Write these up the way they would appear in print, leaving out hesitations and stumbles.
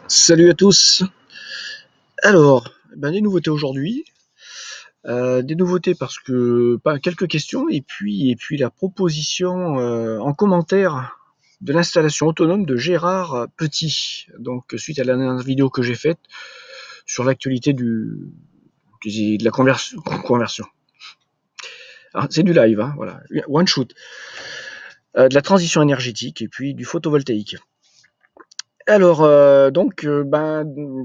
Salut à tous. Alors, des nouveautés aujourd'hui. Des nouveautés parce que quelques questions et puis la proposition en commentaire de l'installation autonome de Gérard Petit. Donc suite à la dernière vidéo que j'ai faite sur l'actualité de la conversion. Alors, c'est du live, hein, voilà, one shoot. De la transition énergétique et puis du photovoltaïque. Alors,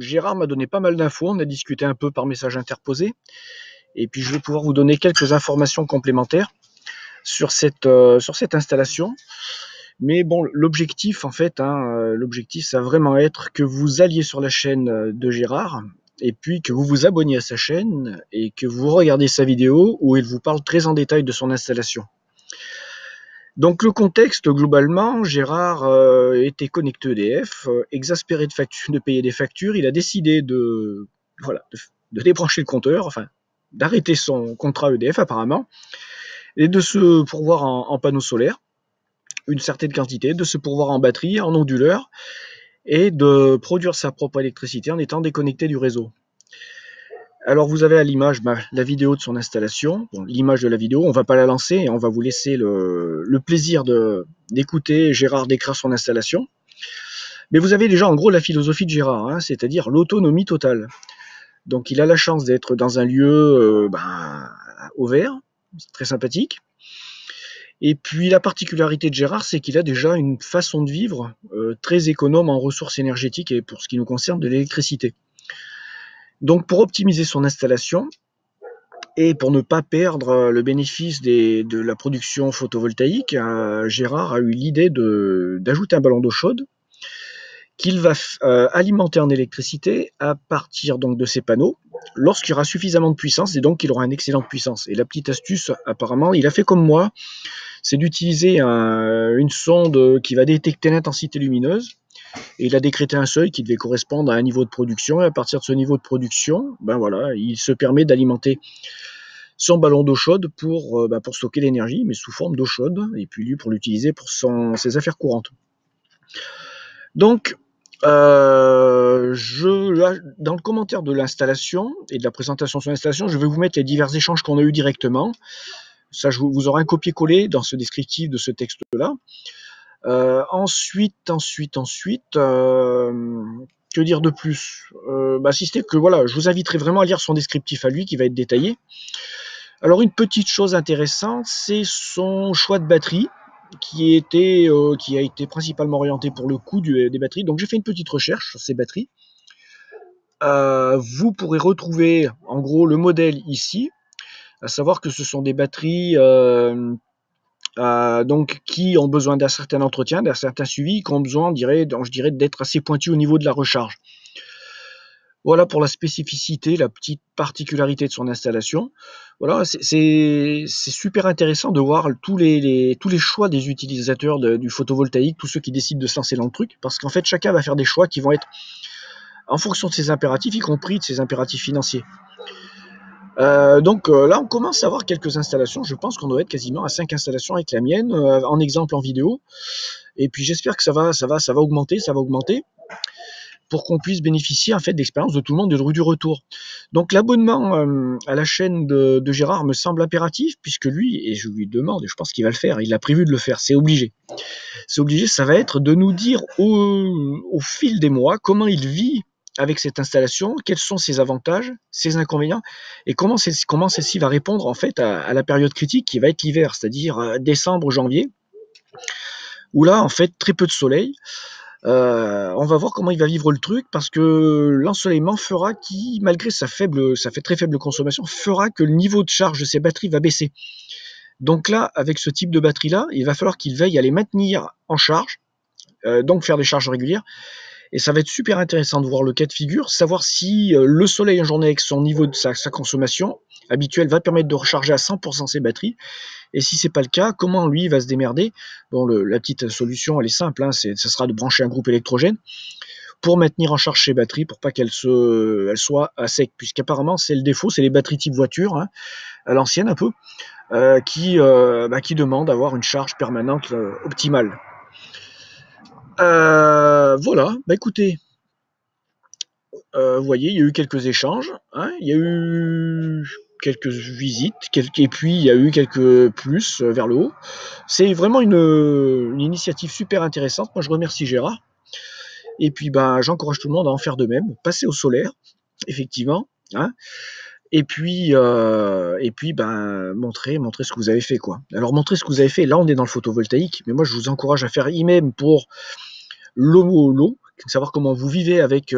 Gérard m'a donné pas mal d'infos, on a discuté un peu par message interposé, et puis je vais pouvoir vous donner quelques informations complémentaires sur cette installation. Mais bon, l'objectif en fait, l'objectif ça va vraiment être que vous alliez sur la chaîne de Gérard, et puis que vous vous abonniez à sa chaîne, et que vous regardez sa vidéo où il vous parle très en détail de son installation. Donc le contexte, globalement, Gérard était connecté EDF, exaspéré de payer des factures, il a décidé de débrancher le compteur, enfin d'arrêter son contrat EDF apparemment, et de se pourvoir en panneaux solaires, une certaine quantité, de se pourvoir en batterie, en onduleur, et de produire sa propre électricité en étant déconnecté du réseau. Alors vous avez à l'image la vidéo de son installation. Bon, l'image de la vidéo, on ne va pas la lancer et on va vous laisser le plaisir d'écouter Gérard décrire son installation. Mais vous avez déjà en gros la philosophie de Gérard, hein, c'est-à-dire l'autonomie totale. Donc il a la chance d'être dans un lieu au vert, très sympathique. Et puis la particularité de Gérard, c'est qu'il a déjà une façon de vivre très économe en ressources énergétiques et pour ce qui nous concerne de l'électricité. Donc pour optimiser son installation et pour ne pas perdre le bénéfice de la production photovoltaïque, Gérard a eu l'idée d'ajouter un ballon d'eau chaude qu'il va alimenter en électricité à partir donc de ces panneaux lorsqu'il y aura suffisamment de puissance et donc qu'il aura un excédent de puissance. Et la petite astuce, apparemment, il a fait comme moi, c'est d'utiliser une sonde qui va détecter l'intensité lumineuse. Et il a décrété un seuil qui devait correspondre à un niveau de production. Et à partir de ce niveau de production, il se permet d'alimenter son ballon d'eau chaude pour stocker l'énergie, mais sous forme d'eau chaude, et puis lui pour l'utiliser pour ses affaires courantes. Donc, dans le commentaire de l'installation et de la présentation de son installation, je vais vous mettre les divers échanges qu'on a eu directement. Ça, vous aurez un copier-coller dans ce descriptif de ce texte-là. Ensuite, que dire de plus si ce n'est que voilà, je vous inviterai vraiment à lire son descriptif à lui qui va être détaillé. Alors une petite chose intéressante, c'est son choix de batterie qui a été principalement orienté pour le coût des batteries. Donc j'ai fait une petite recherche sur ces batteries. Vous pourrez retrouver en gros le modèle ici, à savoir que ce sont des batteries qui ont besoin d'un certain entretien, d'un certain suivi, qui ont besoin, je dirais, d'être assez pointus au niveau de la recharge. Voilà pour la spécificité, la petite particularité de son installation. Voilà, c'est super intéressant de voir tous les choix des utilisateurs du photovoltaïque, tous ceux qui décident de se lancer dans le truc, parce qu'en fait, chacun va faire des choix qui vont être en fonction de ses impératifs, y compris de ses impératifs financiers. Là, on commence à avoir quelques installations. Je pense qu'on doit être quasiment à 5 installations avec la mienne, en exemple en vidéo. Et puis j'espère que ça va augmenter, pour qu'on puisse bénéficier en fait d'expérience de tout le monde de du retour. Donc l'abonnement à la chaîne de Gérard me semble impératif, puisque lui, et je lui demande, et je pense qu'il va le faire, il a prévu de le faire, c'est obligé. C'est obligé, ça va être de nous dire au fil des mois comment il vit avec cette installation, quels sont ses avantages, ses inconvénients, et comment celle-ci va répondre en fait à la période critique qui va être l'hiver, c'est-à-dire décembre, janvier, où là en fait très peu de soleil. On va voir comment il va vivre le truc, parce que l'ensoleillement fera malgré sa très faible consommation, fera que le niveau de charge de ses batteries va baisser. Donc là, avec ce type de batterie-là, il va falloir qu'il veille à les maintenir en charge, donc faire des charges régulières. Et ça va être super intéressant de voir le cas de figure, savoir si le soleil en journée avec son niveau de sa consommation habituelle va permettre de recharger à 100% ses batteries. Et si c'est pas le cas, comment lui va se démerder? Bon, la petite solution, elle est simple, hein, ça sera de brancher un groupe électrogène pour maintenir en charge ses batteries, pour pas qu'elles soient à sec, puisqu'apparemment c'est le défaut, c'est les batteries type voiture, hein, à l'ancienne un peu, qui demandent d'avoir une charge permanente optimale. Voilà, bah écoutez, vous voyez, il y a eu quelques échanges, hein, il y a eu quelques visites, et puis il y a eu quelques plus vers le haut. C'est vraiment une initiative super intéressante. Moi, je remercie Gérard. Et puis, ben, j'encourage tout le monde à en faire de même. Passer au solaire, effectivement. Hein. Et puis, ben, montrer ce que vous avez fait, quoi. Alors, montrer ce que vous avez fait. Là, on est dans le photovoltaïque, mais moi, je vous encourage à faire même pour l'eau, savoir comment vous vivez avec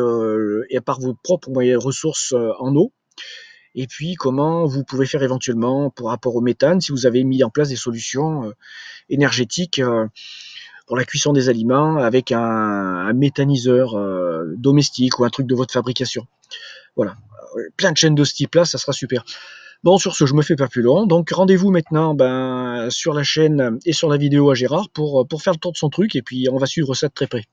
et par vos propres ressources en eau. Et puis, comment vous pouvez faire éventuellement pour rapport au méthane, si vous avez mis en place des solutions énergétiques pour la cuisson des aliments avec un méthaniseur domestique ou un truc de votre fabrication. Voilà. Plein de chaînes de ce type-là, ça sera super. Bon, sur ce, je me fais pas plus long. Donc, rendez-vous maintenant sur la chaîne et sur la vidéo à Gérard pour faire le tour de son truc. Et puis, on va suivre ça de très près.